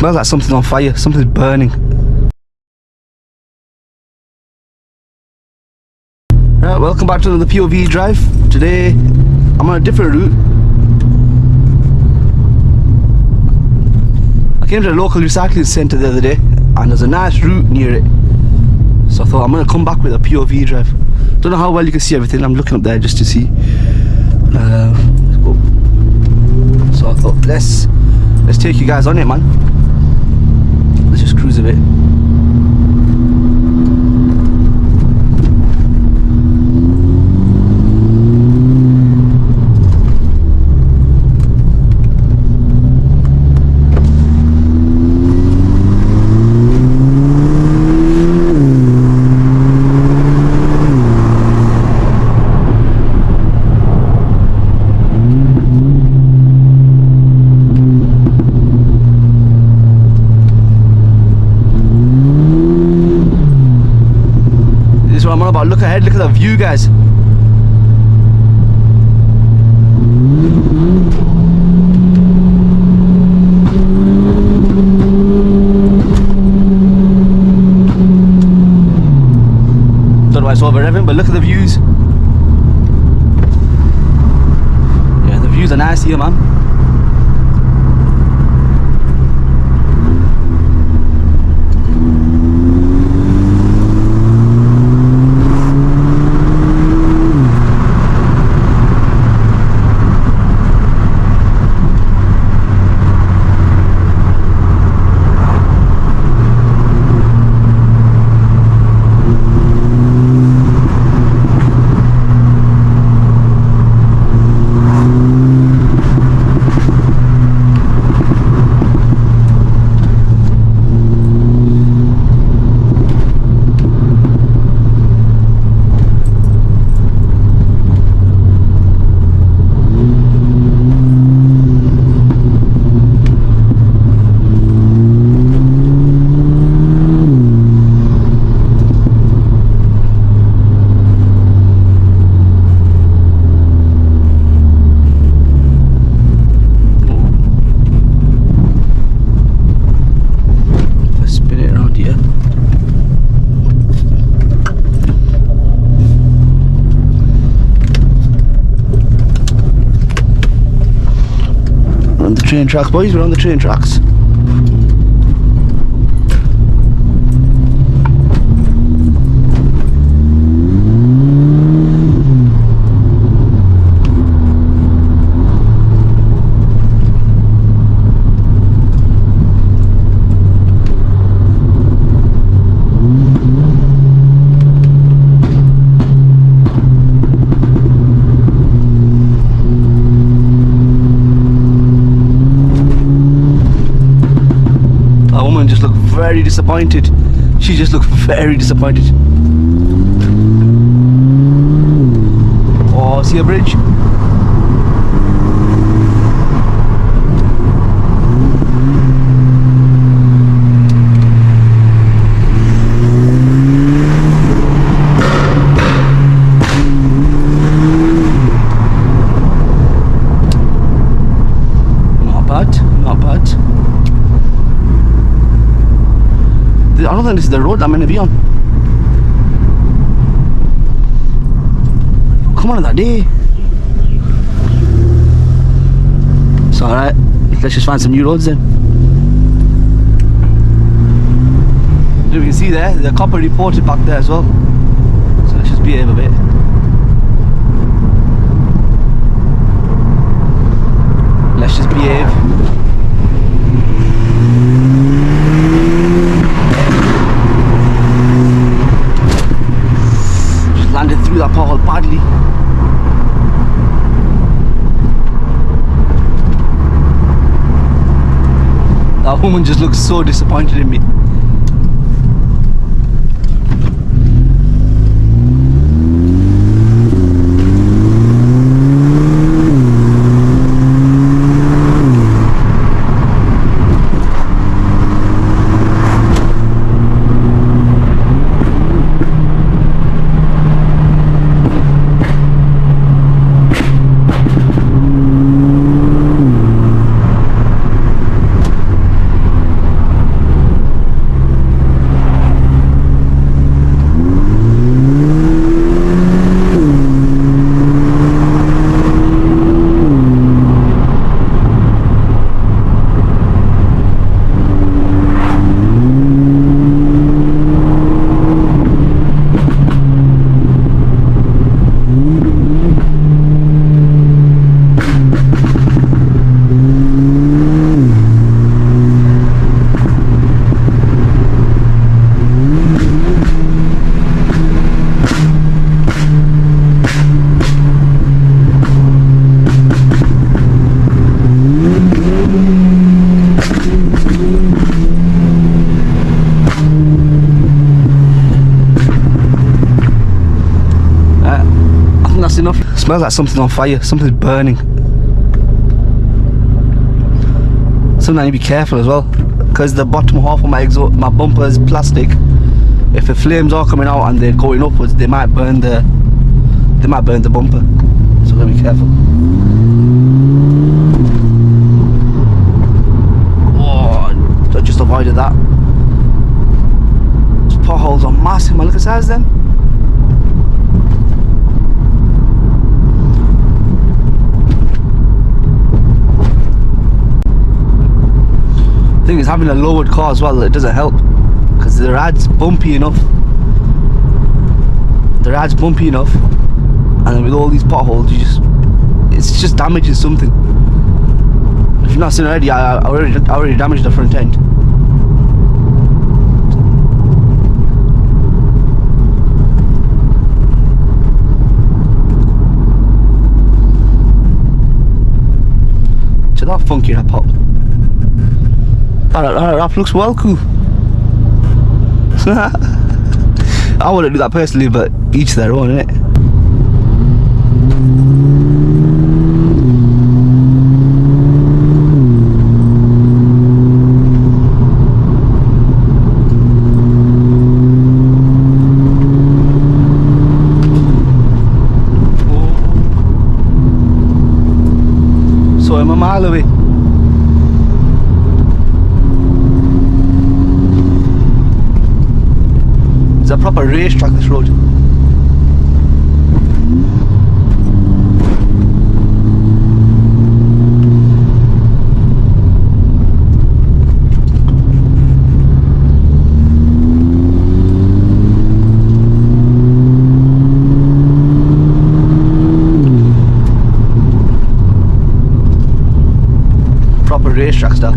smells like something's on fire, something's burning. Right, welcome back to another POV drive. Today I'm on a different route. I came to a local recycling centre the other day and there's a nice route near it. So I thought I'm going to come back with a POV drive. Don't know how well you can see everything, I'm looking up there just to see. Let's go. So I thought let's take you guys on it, man. Let's just cruise a bit. I'm on about. Look ahead, look at the view, guys. Don't know why it's over everything, but look at the views. Yeah, the views are nice here, man. Train tracks, boys, we're on the train tracks. Very disappointed. She just looked very disappointed. Oh, see a bridge? Not bad, not bad. I don't think this is the road I'm going to be on. Come on that day. It's alright. Let's just find some new roads then. You can see there, the copper reported back there as well. So let's just behave a bit. Let's just behave. Landed through that pothole badly. That woman just looks so disappointed in me. fast enough. It smells like something's on fire, something's burning. Something I need to be careful as well, because the bottom half of my bumper is plastic. If the flames are coming out and they're going upwards, they might burn the bumper. So gotta be careful. Oh, I just avoided that. These potholes are massive, man. Look at the size of them. The thing is, having a lowered car as well, it doesn't help, because the rad's bumpy enough. The rad's bumpy enough, and then with all these potholes, it's just damaging something. If you've not seen already, I already damaged the front end. Check that funky that pop. That looks well cool. I wouldn't do that personally, but each their own, innit? So I'm a mile away. It's a proper racetrack, this road. Proper racetrack style.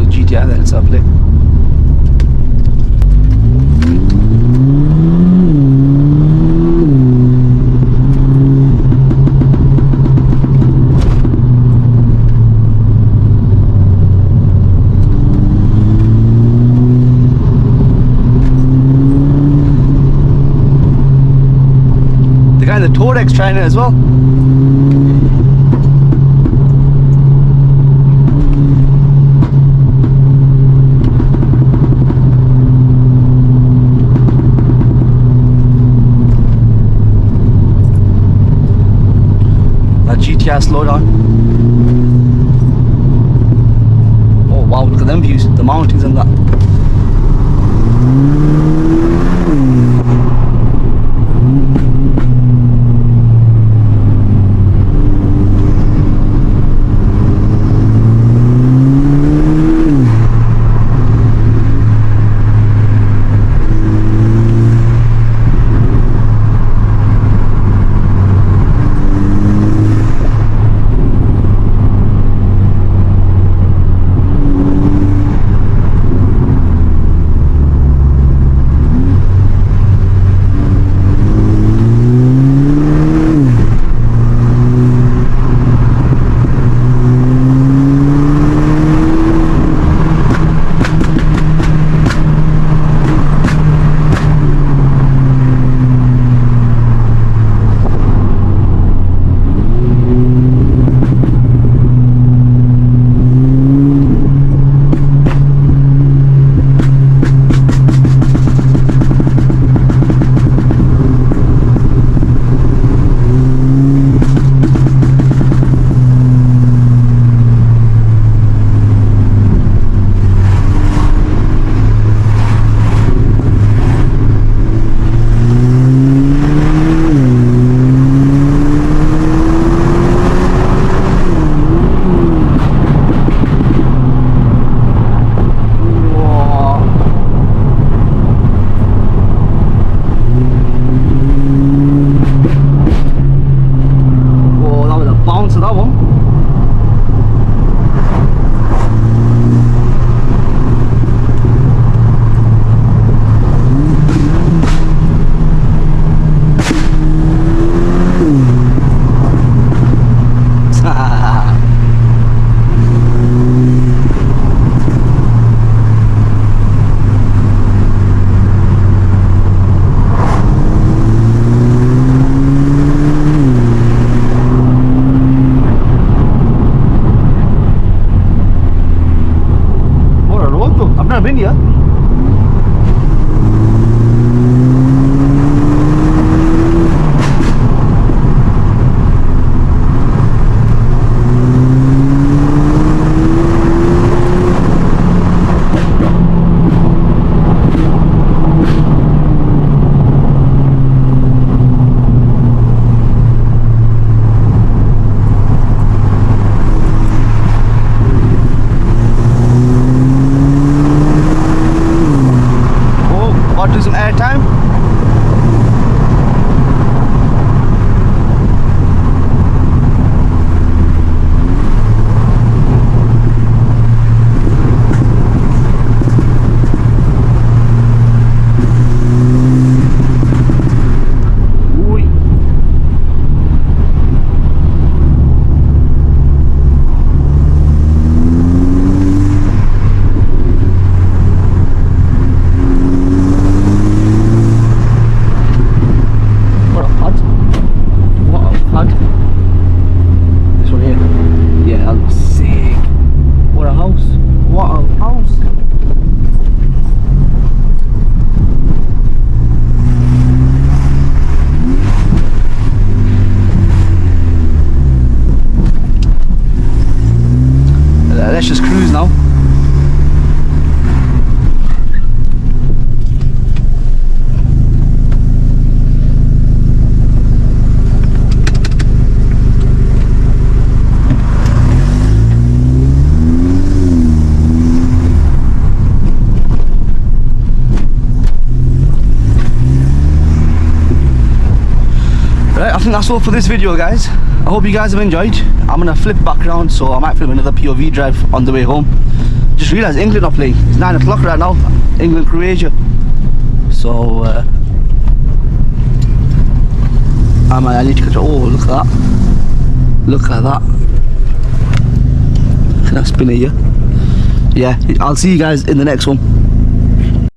Gti then, it's lovely. The guy in the Torex trying it as well. GTI slow down. Oh wow, look at them views, the mountains and that. let's just cruise now. Right, I think that's all for this video, guys. I hope you guys have enjoyed. I'm gonna flip back around, so I might film another POV drive on the way home. Just realised England are playing. It's 9 o'clock right now. England, Croatia. So I need to catch. Oh, look at that! Look at that! Can I spin it here? Yeah, I'll see you guys in the next one.